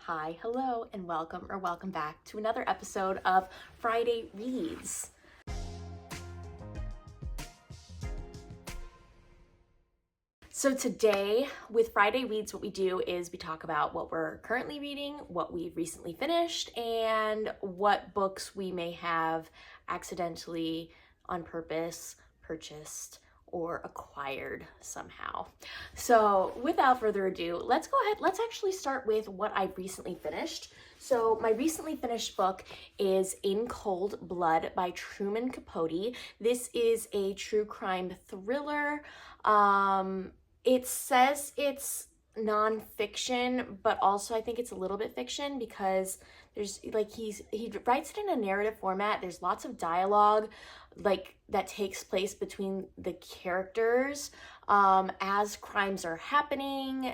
Hi, hello, and welcome back to another episode of Friday Reads. So today with Friday Reads, what we do is we talk about what we're currently reading, what we've recently finished, and what books we may have accidentally, on purpose, purchased or acquired somehow. So without further ado, let's go ahead. Let's actually start with what I've recently finished. So my recently finished book is In Cold Blood by Truman Capote. This is a true crime thriller. It says it's nonfiction, but also I think it's a little bit fiction because there's like he writes it in a narrative format. There's lots of dialogue like that takes place between the characters as crimes are happening,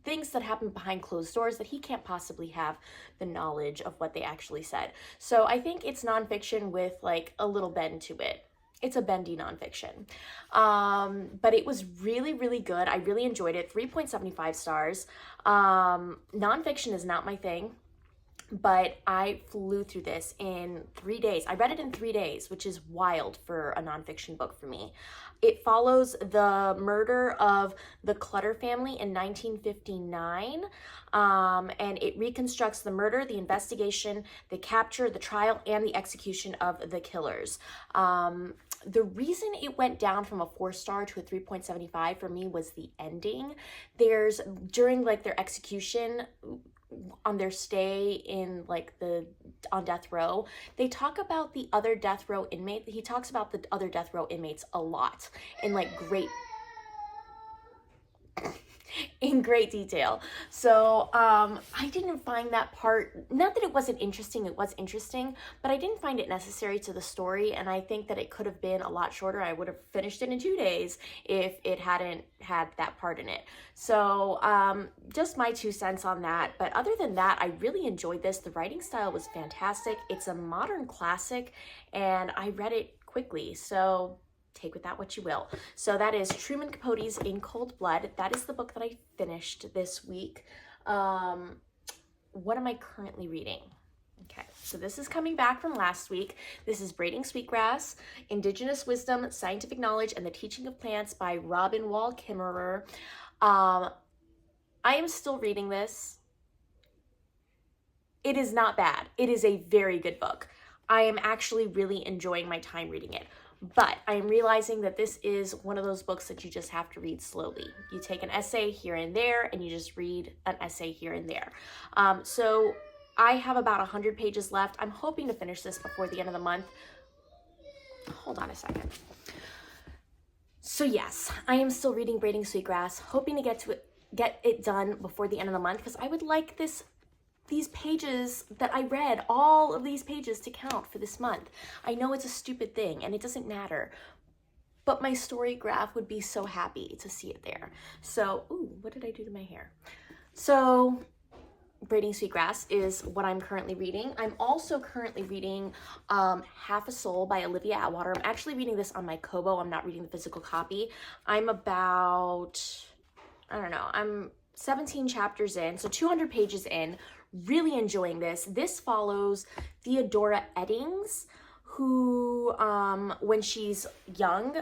things that happen behind closed doors that he can't possibly have the knowledge of what they actually said. So I think it's nonfiction with like a little bend to it. It's a bendy nonfiction. But it was really, really good. I really enjoyed it. 3.75 stars. Nonfiction is not my thing, but I flew through this in 3 days. I read it in 3 days, which is wild for a nonfiction book for me. It follows the murder of the Clutter family in 1959, and it reconstructs the murder, the investigation, the capture, the trial, and the execution of the killers. The reason it went down from a 4-star to a 3.75 for me was the ending. During like their execution, on their stay in like on death row, they talk about the other death row inmate. He talks about the other death row inmates a lot in like in great detail. So I didn't find that part, not that it wasn't interesting, it was interesting, but I didn't find it necessary to the story, and I think that it could have been a lot shorter. I would have finished it in 2 days if it hadn't had that part in it. So just my 2 cents on that. But other than that, I really enjoyed this. The writing style was fantastic. It's a modern classic, and I read it quickly. So take with that what you will. So that is Truman Capote's In Cold Blood. That is the book that I finished this week. What am I currently reading? Okay, so this is coming back from last week. This is Braiding Sweetgrass, Indigenous Wisdom, Scientific Knowledge, and the Teaching of Plants by Robin Wall Kimmerer. I am still reading this. It is not bad. It is a very good book. I am actually really enjoying my time reading it. But I am realizing that this is one of those books that you just have to read slowly. You take an essay here and there, and you just read an essay here and there. So I have about 100 pages left. I'm hoping to finish this before the end of the month. Hold on a second. So yes, I am still reading Braiding Sweetgrass, hoping to get it done before the end of the month, because I would like these pages that I read, all of these pages to count for this month. I know it's a stupid thing and it doesn't matter, but my story graph would be so happy to see it there. So, ooh, what did I do to my hair? So, Braiding Sweetgrass is what I'm currently reading. I'm also currently reading Half a Soul by Olivia Atwater. I'm actually reading this on my Kobo. I'm not reading the physical copy. I'm about, I don't know, I'm 17 chapters in, so 200 pages in. Really enjoying this. This follows Theodora Eddings, who, when she's young,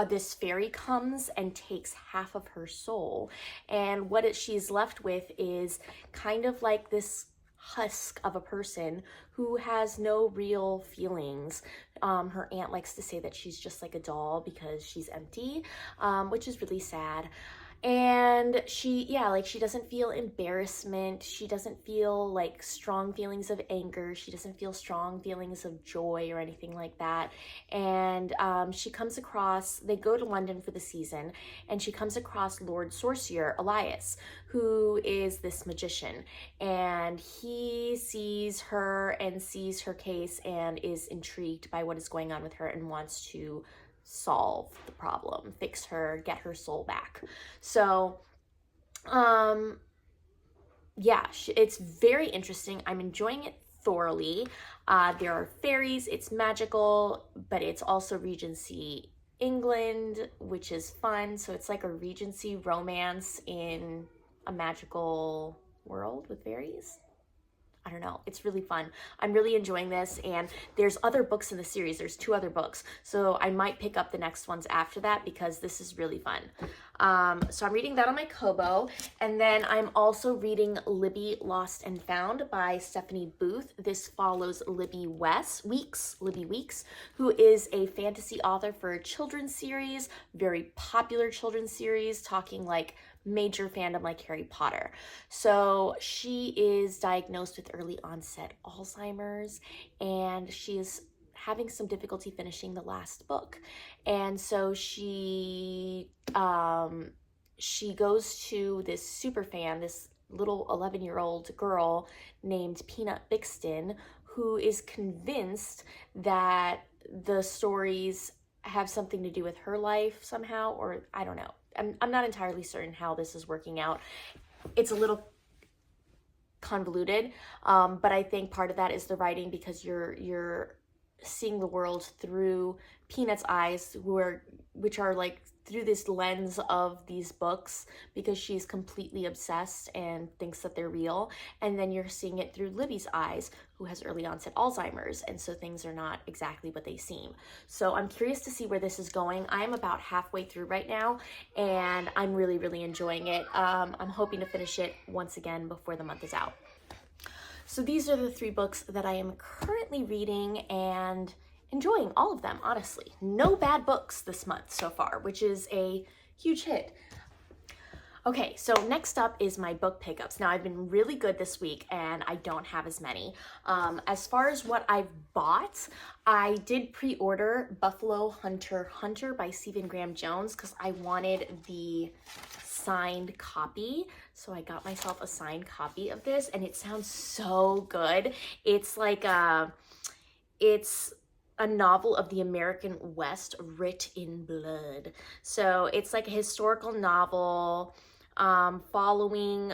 this fairy comes and takes half of her soul. And what she's left with is kind of like this husk of a person who has no real feelings. Her aunt likes to say that she's just like a doll because she's empty, which is really sad. And she doesn't feel embarrassment. She doesn't feel like strong feelings of anger. She doesn't feel strong feelings of joy or anything like that. And she comes across, they go to London for the season, and she comes across Lord Sorcerer Elias, who is this magician. And he sees her and sees her case and is intrigued by what is going on with her and wants to solve the problem, fix her, get her soul back. So yeah, it's very interesting. I'm enjoying it thoroughly. There are fairies, it's magical, but it's also Regency England, which is fun. So it's like a Regency romance in a magical world with fairies. I don't know. It's really fun. I'm really enjoying this, and there's other books in the series. There's 2 other books, so I might pick up the next ones after that because this is really fun. So I'm reading that on my Kobo, and then I'm also reading Libby Lost and Found by Stephanie Booth. This follows Libby Weeks, who is a fantasy author for a children's series, very popular children's series, talking like major fandom like Harry Potter. So she is diagnosed with early onset Alzheimer's, and she is having some difficulty finishing the last book. And so she goes to this super fan, this little 11-year-old girl named Peanut Bixton, who is convinced that the stories have something to do with her life somehow, or I don't know. I'm not entirely certain how this is working out. It's a little convoluted, but I think part of that is the writing, because you're seeing the world through Peanut's eyes, which are like through this lens of these books, because she's completely obsessed and thinks that they're real. And then you're seeing it through Libby's eyes, who has early onset Alzheimer's, and so things are not exactly what they seem. So I'm curious to see where this is going. I'm about halfway through right now, and I'm really, really enjoying it. I'm hoping to finish it once again before the month is out. So these are the 3 books that I am currently reading and enjoying all of them, honestly. No bad books this month so far, which is a huge hit. Okay, so next up is my book pickups. Now, I've been really good this week, and I don't have as many. As far as what I've bought, I did pre-order Buffalo Hunter by Stephen Graham Jones because I wanted the signed copy. So I got myself a signed copy of this, and it sounds so good. It's like it's a novel of the American West writ in blood. So it's like a historical novel following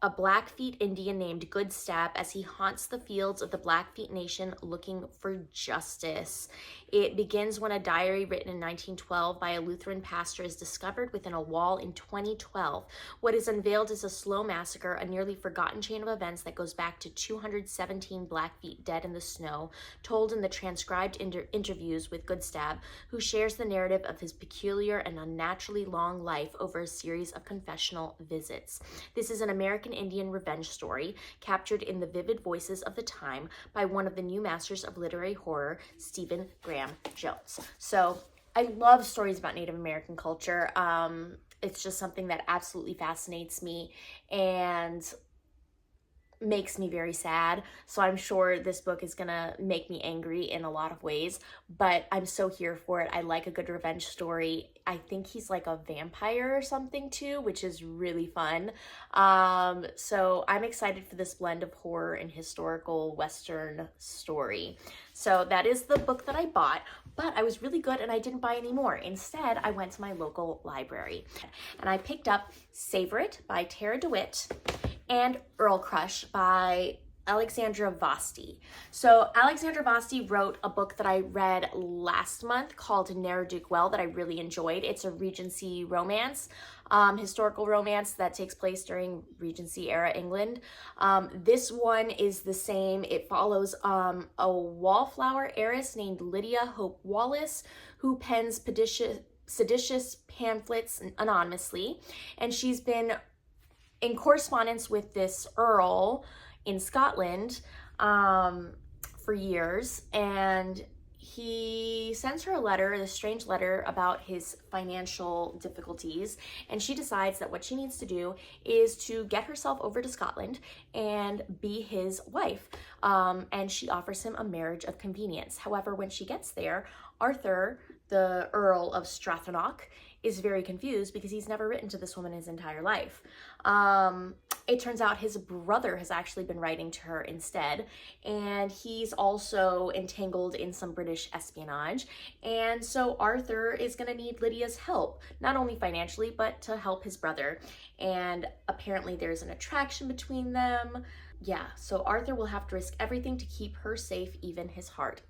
a Blackfeet Indian named Good Stab as he haunts the fields of the Blackfeet Nation looking for justice. It begins when a diary written in 1912 by a Lutheran pastor is discovered within a wall in 2012. What is unveiled is a slow massacre, a nearly forgotten chain of events that goes back to 217 Blackfeet dead in the snow, told in the transcribed interviews with Good Stab, who shares the narrative of his peculiar and unnaturally long life over a series of confessional visits. This is an American Indian revenge story captured in the vivid voices of the time by one of the new masters of literary horror, Stephen Graham Jones. So I love stories about Native American culture. It's just something that absolutely fascinates me and makes me very sad. So I'm sure this book is gonna make me angry in a lot of ways, but I'm so here for it. I like a good revenge story. I think he's like a vampire or something too, which is really fun. So I'm excited for this blend of horror and historical Western story. So that is the book that I bought, but I was really good and I didn't buy any more. Instead, I went to my local library and I picked up Savor It by Tara DeWitt and Earl Crush by Alexandra Vasti. So Alexandra Vasti wrote a book that I read last month called Ne'er-Do-Well that I really enjoyed. It's a Regency romance, historical romance that takes place during Regency era England. This one is the same. It follows a wallflower heiress named Lydia Hope Wallace, who pens seditious pamphlets anonymously, and she's been in correspondence with this earl in Scotland for years, and he sends her a letter, this strange letter about his financial difficulties, and she decides that what she needs to do is to get herself over to Scotland and be his wife, and she offers him a marriage of convenience. However, when she gets there, Arthur, the Earl of Strathanock, is very confused because he's never written to this woman his entire life. It turns out his brother has actually been writing to her instead, and he's also entangled in some British espionage. And so Arthur is going to need Lydia's help, not only financially, but to help his brother. And apparently there's an attraction between them. Yeah, so Arthur will have to risk everything to keep her safe, even his heart.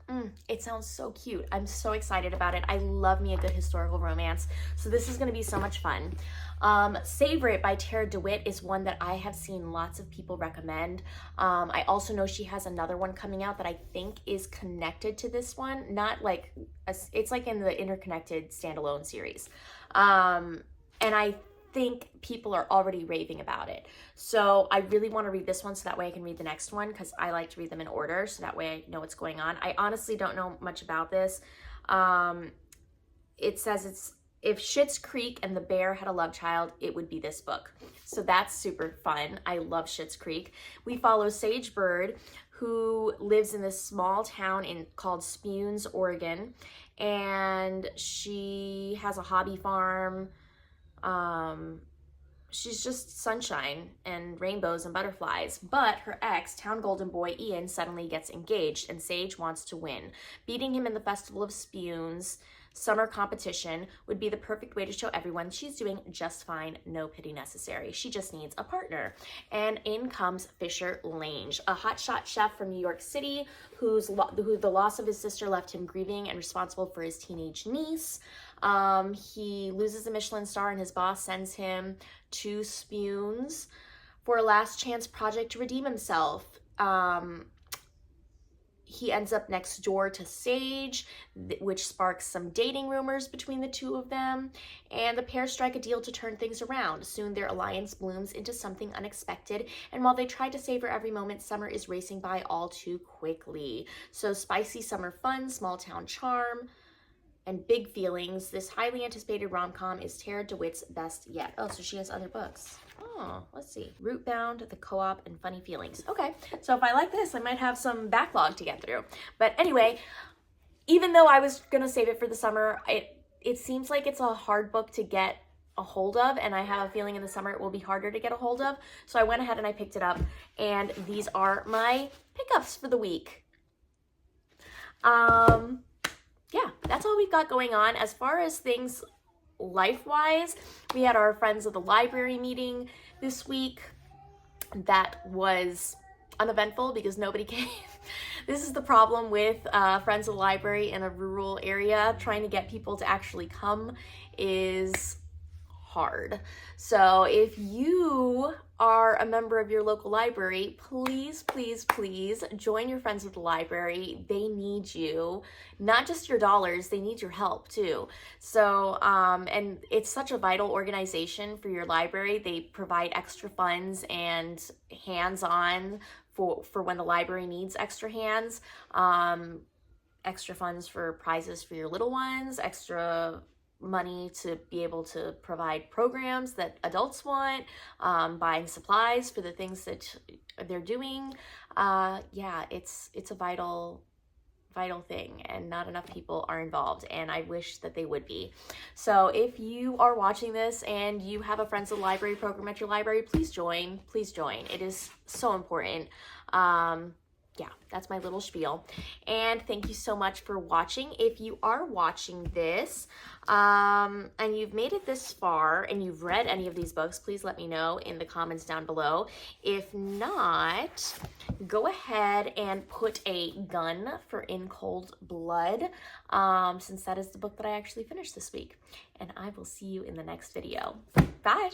It sounds so cute. I'm so excited about it. I love me a good historical romance. So this is going to be so much fun. Savor It by Tara DeWitt DeWitt is one that I have seen lots of people recommend. I also know she has another one coming out that I think is connected to this one. Not like, it's like in the interconnected standalone series. And I think people are already raving about it. So I really want to read this one so that way I can read the next one, because I like to read them in order so that way I know what's going on. I honestly don't know much about this. It says it's, if Schitt's Creek and The Bear had a love child, it would be this book. So that's super fun. I love Schitt's Creek. We follow Sage Bird, who lives in this small town called Spunes, Oregon, and she has a hobby farm. She's just sunshine and rainbows and butterflies, but her ex, town golden boy Ian, suddenly gets engaged, and Sage wants to win. Beating him in the Festival of Spunes summer competition would be the perfect way to show everyone she's doing just fine, no pity necessary. She just needs a partner. And in comes Fisher Lange, a hotshot chef from New York City who the loss of his sister left him grieving and responsible for his teenage niece. He loses a Michelin star and his boss sends him to Spunes for a last chance project to redeem himself. He ends up next door to Sage, which sparks some dating rumors between the two of them, and the pair strike a deal to turn things around. Soon their alliance blooms into something unexpected, and while they try to savor every moment, summer is racing by all too quickly. So spicy summer fun, small town charm, and big feelings. This highly anticipated rom-com is Tara DeWitt's best yet. Oh, so she has other books. Oh, let's see. Rootbound, The Co-op, and Funny Feelings. Okay, so if I like this, I might have some backlog to get through. But anyway, even though I was gonna save it for the summer, it seems like it's a hard book to get a hold of, and I have a feeling in the summer it will be harder to get a hold of. So I went ahead and I picked it up, and these are my pickups for the week. Yeah, that's all we've got going on. As far as things life-wise, we had our Friends of the Library meeting this week. That was uneventful because nobody came. This is the problem with Friends of the Library in a rural area. Trying to get people to actually come is hard. So if you are a member of your local library, please, please, please join your Friends of the Library. They need you, not just your dollars, they need your help too. So, and it's such a vital organization for your library. They provide extra funds and hands-on for when the library needs extra hands, extra funds for prizes for your little ones, extra money to be able to provide programs that adults want, buying supplies for the things that they're doing. Yeah, it's a vital thing, and not enough people are involved, and I wish that they would be. So if you are watching this and you have a Friends of the Library program at your library, please join. Please join. It is so important. Yeah, that's my little spiel. And thank you so much for watching. If you are watching this and you've made it this far and you've read any of these books, please let me know in the comments down below. If not, go ahead and put a gun for In Cold Blood, since that is the book that I actually finished this week. And I will see you in the next video. Bye!